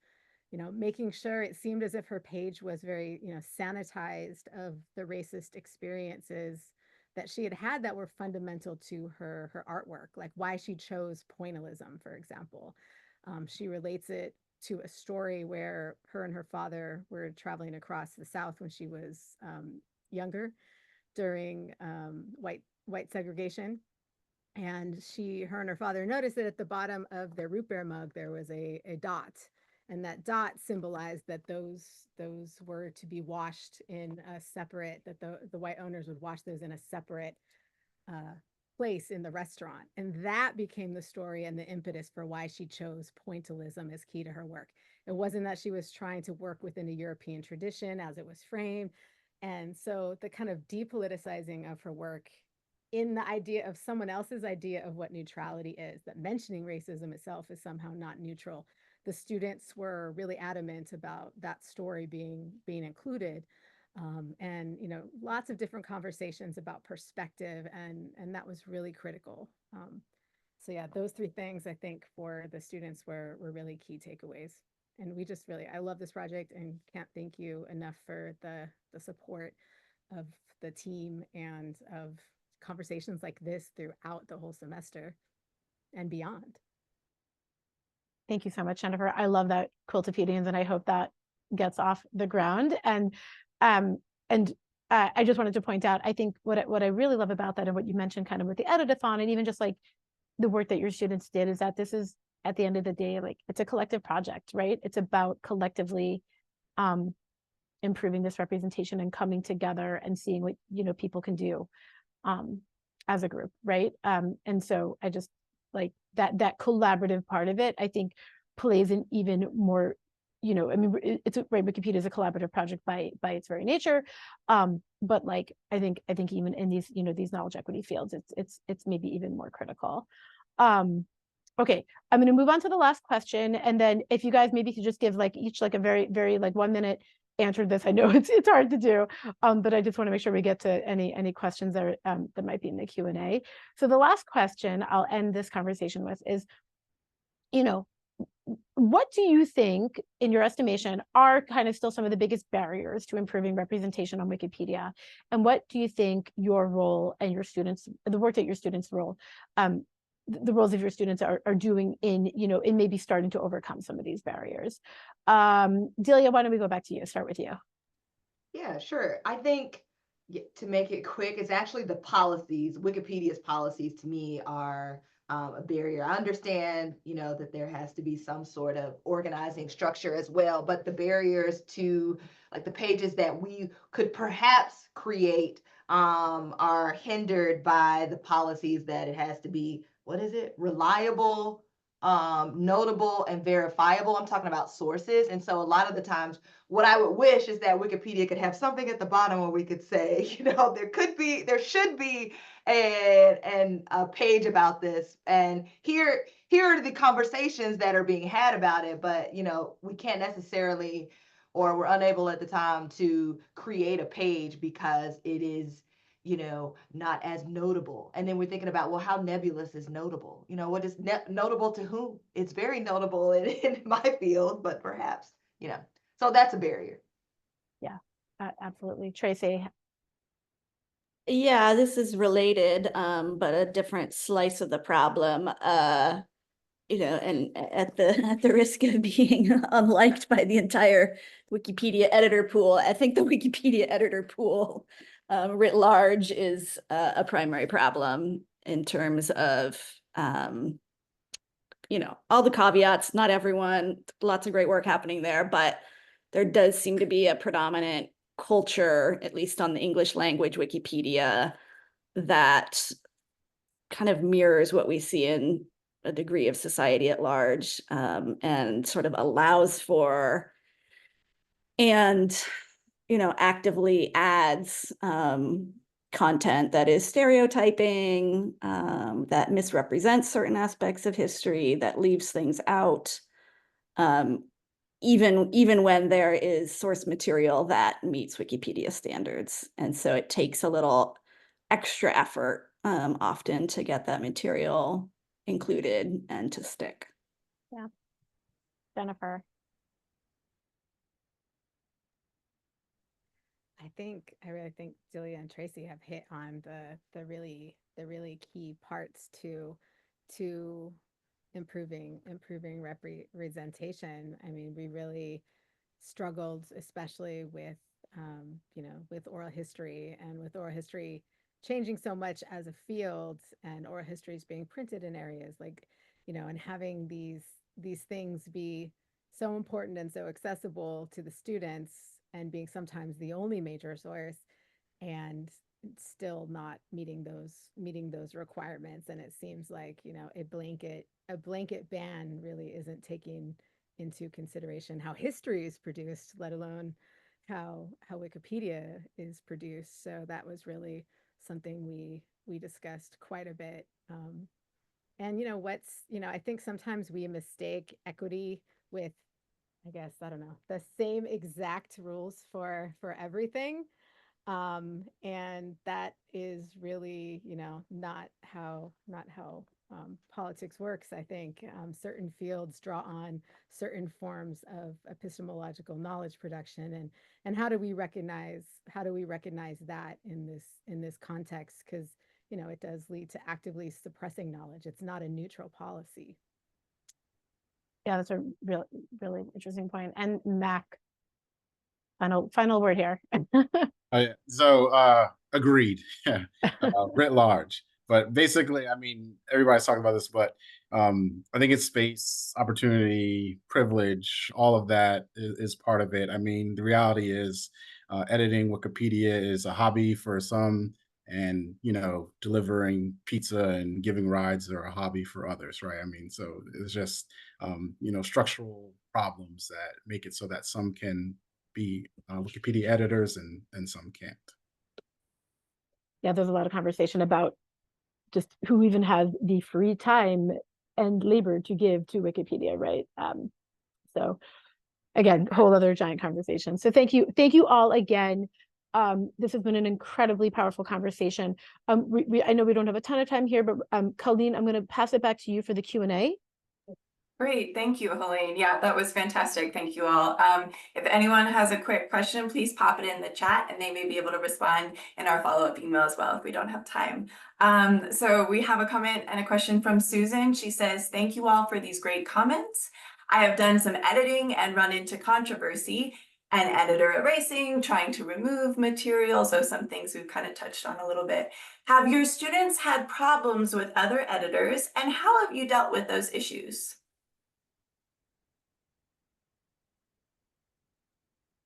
making sure it seemed as if her page was very, sanitized of the racist experiences that she had that were fundamental to her artwork, like why she chose pointillism, for example. She relates it to a story where her and her father were traveling across the South when she was younger during white segregation. And her and her father noticed that at the bottom of their root beer mug, there was a dot. And that dot symbolized that those were to be washed in a separate, that the white owners would wash those in a separate place in the restaurant. And that became the story and the impetus for why she chose pointillism as key to her work. It wasn't that she was trying to work within a European tradition as it was framed. And so the kind of depoliticizing of her work in the idea of someone else's idea of what neutrality is, that mentioning racism itself is somehow not neutral. The students were really adamant about that story being included. And lots of different conversations about perspective, and that was really critical. So yeah, those three things I think for the students were really key takeaways. And we just really, I love this project and can't thank you enough for the support of the team and of conversations like this throughout the whole semester and beyond. Thank you so much, Jennifer. I love that Quiltipedians, and I hope that gets off the ground. And I just wanted to point out, I think what I really love about that, and what you mentioned kind of with the editathon, and even just like the work that your students did, is that this is, at the end of the day, like, it's a collective project, right? It's about collectively improving this representation and coming together and seeing what people can do as a group, right? And so I just like that collaborative part of it, I think, plays an even more, I mean, it's right, Wikipedia is a collaborative project by its very nature, but like I think even in these these knowledge equity fields, it's maybe even more critical. Okay, I'm going to move on to the last question, and then if you guys maybe could just give like each like a very like 1 minute answer to this. I know it's hard to do, but I just want to make sure we get to any questions that that might be in the Q&A. So the last question I'll end this conversation with is, what do you think, in your estimation, are kind of still some of the biggest barriers to improving representation on Wikipedia? And what do you think your role and your students, the work that your students role, the roles of your students are doing in, in maybe starting to overcome some of these barriers? Delia, why don't we go back to you? Start with you. Yeah, sure. I think, to make it quick, it's actually the policies. Wikipedia's policies to me are a barrier. I understand, that there has to be some sort of organizing structure as well, but the barriers to like the pages that we could perhaps create are hindered by the policies that it has to be, what is it? Reliable, notable, and verifiable. I'm talking about sources. And so a lot of the times, what I would wish is that Wikipedia could have something at the bottom where we could say, there should be a page about this, and here are the conversations that are being had about it, but we can't necessarily, or we're unable at the time to create a page because it is not as notable. And then we're thinking about, well, how nebulous is notable? What is notable to whom? It's very notable in my field, but perhaps, so that's a barrier. Yeah, absolutely. Tracy. Yeah, this is related, but a different slice of the problem. And at the risk of being unliked by the entire Wikipedia editor pool, I think the Wikipedia editor pool writ large is a primary problem in terms of all the caveats. Not everyone, lots of great work happening there, but there does seem to be a predominant culture, at least on the English language Wikipedia, that kind of mirrors what we see in a degree of society at large, and sort of allows for and actively adds content that is stereotyping, that misrepresents certain aspects of history, that leaves things out, even when there is source material that meets Wikipedia standards. And so it takes a little extra effort often to get that material included and to stick. Yeah. Jennifer. I really think Delia and Tracy have hit on the really key parts to improving representation. I mean, we really struggled, especially with with oral history, and with oral history changing so much as a field, and oral histories being printed in areas like, and having these things be so important and so accessible to the students, and being sometimes the only major source, and still not meeting those requirements. And it seems like a blanket ban really isn't taking into consideration how history is produced, let alone how Wikipedia is produced. So that was really something we we discussed quite a bit. And I think sometimes we mistake equity with, I guess, I don't know, the same exact rules for everything. And that is really, not how politics works. I think certain fields draw on certain forms of epistemological knowledge production, and how do we recognize that in this context? Because it does lead to actively suppressing knowledge. It's not a neutral policy. Yeah, that's a really interesting point. And Mac, final word here. Agreed. Writ large. But basically, I mean, everybody's talking about this, but I think it's space, opportunity, privilege, all of that is part of it. I mean, the reality is editing Wikipedia is a hobby for some, and delivering pizza and giving rides are a hobby for others, right? I mean, so it's just structural problems that make it so that some can be Wikipedia editors and some can't. Yeah, there's a lot of conversation about just who even has the free time and labor to give to Wikipedia, right? So again, whole other giant conversation. So thank you all again. This has been an incredibly powerful conversation. I know we don't have a ton of time here, but Colleen, I'm going to pass it back to you for the Q&A. Great, thank you, Helene. Yeah, that was fantastic. Thank you all. If anyone has a quick question, please pop it in the chat and they may be able to respond in our follow-up email as well if we don't have time. So we have a comment and a question from Susan. She says, thank you all for these great comments. I have done some editing and run into controversy and editor erasing, trying to remove material. So some things we've kind of touched on a little bit. Have your students had problems with other editors, and how have you dealt with those issues?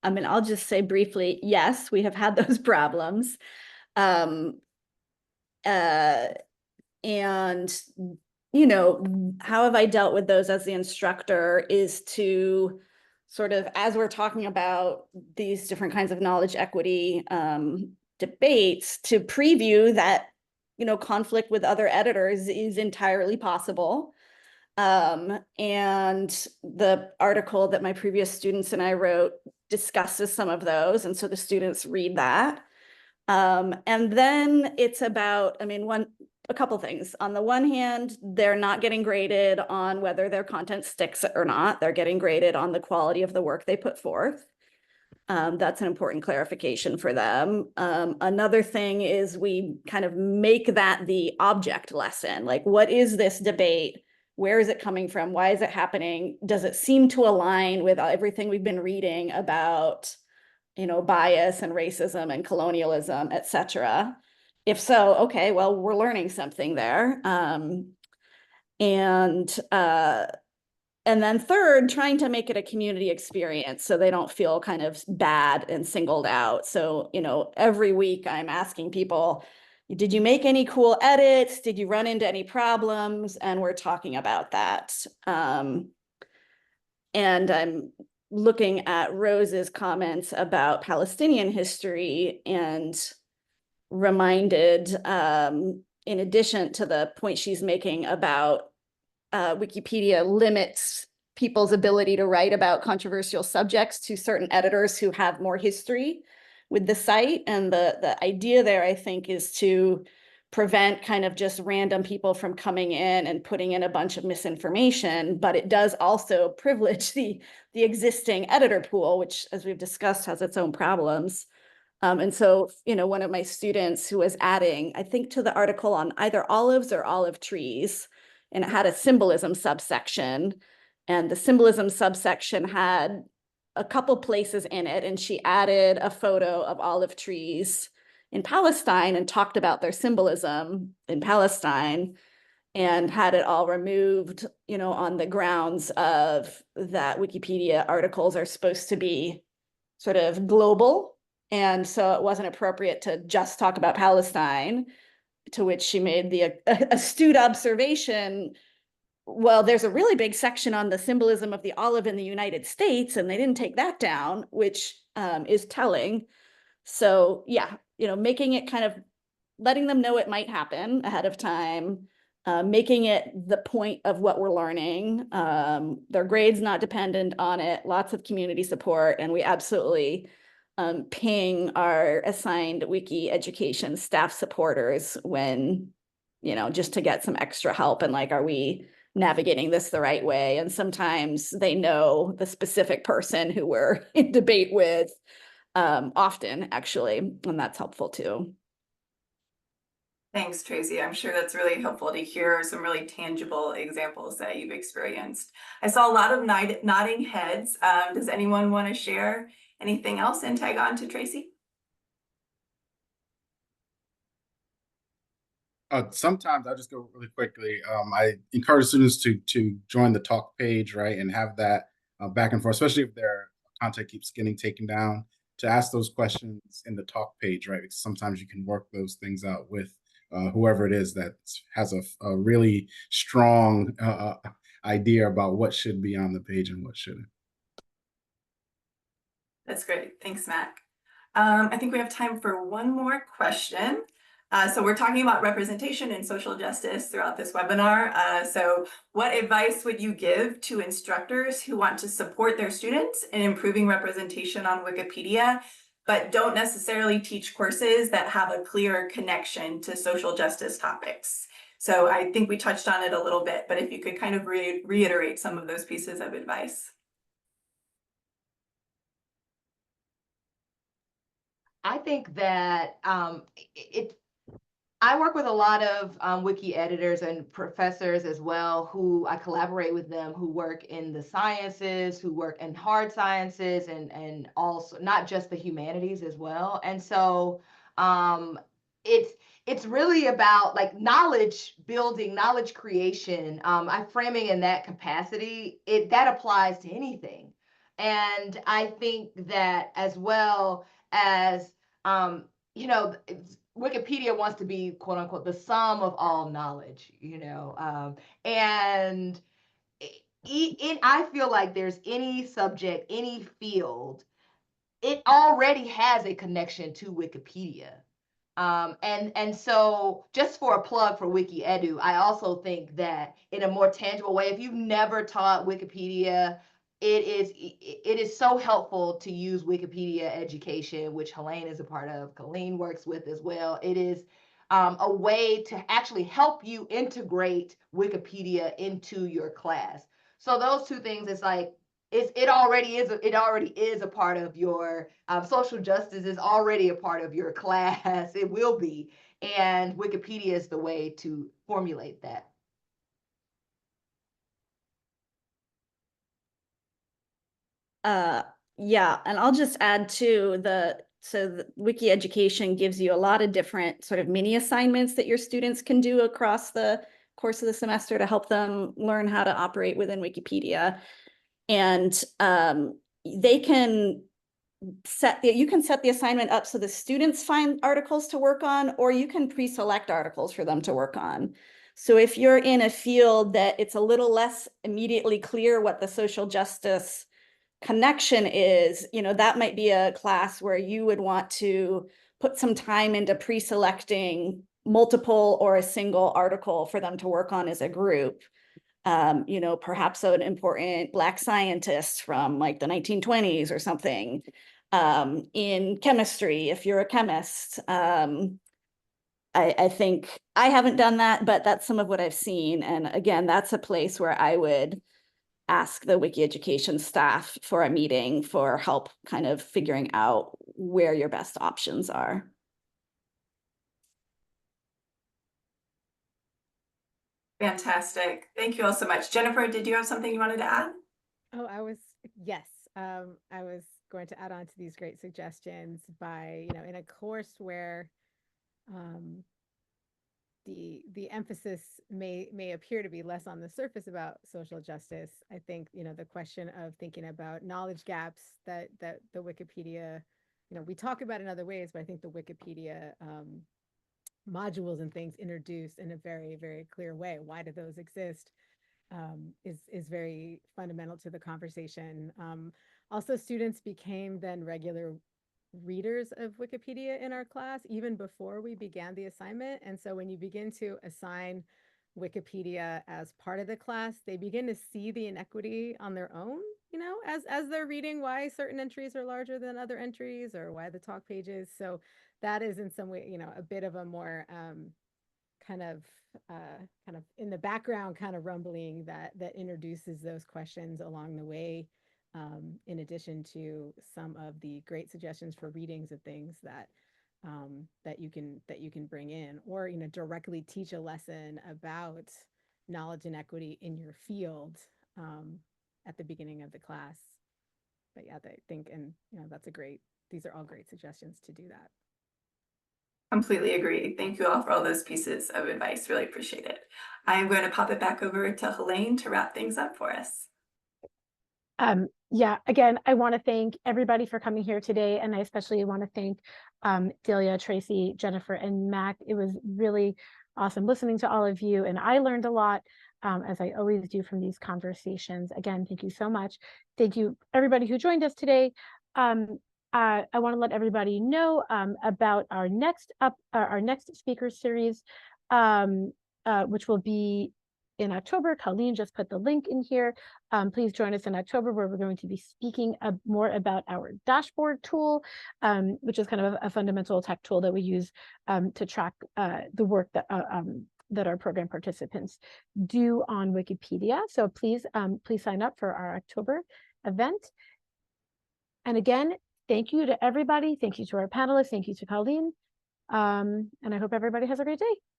I mean, I'll just say briefly, yes, we have had those problems. And, how have I dealt with those as the instructor is to sort of, as we're talking about these different kinds of knowledge equity debates, to preview that, conflict with other editors is entirely possible. And the article that my previous students and I wrote discusses some of those. And so the students read that. And then it's about, a couple things. On the one hand, they're not getting graded on whether their content sticks or not. They're getting graded on the quality of the work they put forth. That's an important clarification for them. Another thing is we kind of make that the object lesson. Like, what is this debate? Where is it coming from? Why is it happening? Does it seem to align with everything we've been reading about, bias and racism and colonialism, et cetera? If so, okay, well, we're learning something there. And then third, trying to make it a community experience so they don't feel kind of bad and singled out. So, every week I'm asking people, did you make any cool edits? Did you run into any problems? And we're talking about that. And I'm looking at Rose's comments about Palestinian history and reminded, in addition to the point she's making about Wikipedia limits people's ability to write about controversial subjects to certain editors who have more history with the site. And the idea there, I think, is to prevent kind of just random people from coming in and putting in a bunch of misinformation, but it does also privilege the existing editor pool, which, as we've discussed, has its own problems. And so, one of my students who was adding, I think, to the article on either olives or olive trees, and it had a symbolism subsection, and the symbolism subsection had a couple places in it, and she added a photo of olive trees in Palestine and talked about their symbolism in Palestine, and had it all removed, on the grounds of that Wikipedia articles are supposed to be sort of global. And so it wasn't appropriate to just talk about Palestine, to which she made the astute observation, well, there's a really big section on the symbolism of the olive in the United States, and they didn't take that down, which is telling. So yeah, making it kind of letting them know it might happen ahead of time, making it the point of what we're learning. Their grades not dependent on it, lots of community support, and we absolutely ping our assigned Wiki education staff supporters when, just to get some extra help and like, are we navigating this the right way? And sometimes they know the specific person who we're in debate with, often actually, and that's helpful too. Thanks, Tracy. I'm sure that's really helpful to hear some really tangible examples that you've experienced. I saw a lot of nodding heads. Does anyone want to share anything else and tag on to Tracy? Sometimes I'll just go really quickly. I encourage students to join the talk page, right, and have that back and forth, especially if their content keeps getting taken down, to ask those questions in the talk page, right? Because sometimes you can work those things out with whoever it is that has a really strong idea about what should be on the page and what shouldn't. That's great. Thanks, Mac. I think we have time for one more question. So we're talking about representation and social justice throughout this webinar. So what advice would you give to instructors who want to support their students in improving representation on Wikipedia, but don't necessarily teach courses that have a clear connection to social justice topics? So I think we touched on it a little bit, but if you could kind of reiterate some of those pieces of advice. I think that I work with a lot of Wiki editors and professors as well, who I collaborate with them, who work in the sciences, who work in hard sciences, and also not just the humanities as well. And so it's really about like knowledge building, knowledge creation. I'm framing in that capacity. That applies to anything. And I think that as well as Wikipedia wants to be, quote unquote, the sum of all knowledge, and I feel like there's any subject, any field, it already has a connection to Wikipedia. And so just for a plug for Wiki Edu, I also think that in a more tangible way, if you've never taught Wikipedia, it is so helpful to use Wikipedia education, which Helene is a part of, Colleen works with as well. It is a way to actually help you integrate Wikipedia into your class. So those two things, it's like, it already is a part of your social justice is already a part of your class. It will be, and Wikipedia is the way to formulate that. Yeah, and I'll just add to the Wiki Education gives you a lot of different sort of mini assignments that your students can do across the course of the semester to help them learn how to operate within Wikipedia. And you can set the assignment up so the students find articles to work on, or you can pre-select articles for them to work on. So if you're in a field that it's a little less immediately clear what the social justice connection is, that might be a class where you would want to put some time into pre-selecting multiple or a single article for them to work on as a group. Perhaps an important Black scientist from like the 1920s or something. In chemistry, if you're a chemist, I think I haven't done that, but that's some of what I've seen. And again, that's a place where I would ask the Wiki Education staff for a meeting for help kind of figuring out where your best options are. Fantastic. Thank you all so much. Jennifer, did you have something you wanted to add? Oh, yes. I was going to add on to these great suggestions by, in a course where the emphasis may appear to be less on the surface about social justice. I think, the question of thinking about knowledge gaps that the Wikipedia, we talk about in other ways, but I think the Wikipedia modules and things introduced in a very, very clear way. Why do those exist? Is very fundamental to the conversation. Also, students became then regular readers of Wikipedia in our class, even before we began the assignment. And so when you begin to assign Wikipedia as part of the class, they begin to see the inequity on their own, you know, as they're reading why certain entries are larger than other entries or why the talk pages. So that is in some way, you know, a bit of a more kind of in the background kind of rumbling that introduces those questions along the way, in addition to some of the great suggestions for readings of things that that you can bring in, or, you know, directly teach a lesson about knowledge inequity in your field at the beginning of the class. But yeah, I think, and you know, these are all great suggestions to do that. Completely agree. Thank you all for all those pieces of advice. Really appreciate it. I'm going to pop it back over to Helene to wrap things up for us. Yeah, again, I want to thank everybody for coming here today, and I especially want to thank Delia, Tracy, Jennifer, and Mac. It was really awesome listening to all of you, and I learned a lot, as I always do from these conversations. Again, thank you so much. Thank you, everybody who joined us today. I want to let everybody know about our next speaker series, which will be in October. Colleen just put the link in here. Please join us in October, where we're going to be speaking more about our dashboard tool, which is kind of a fundamental tech tool that we use to track the work that our program participants do on Wikipedia. So please sign up for our October event. And again, thank you to everybody. Thank you to our panelists. Thank you to Colleen. And I hope everybody has a great day.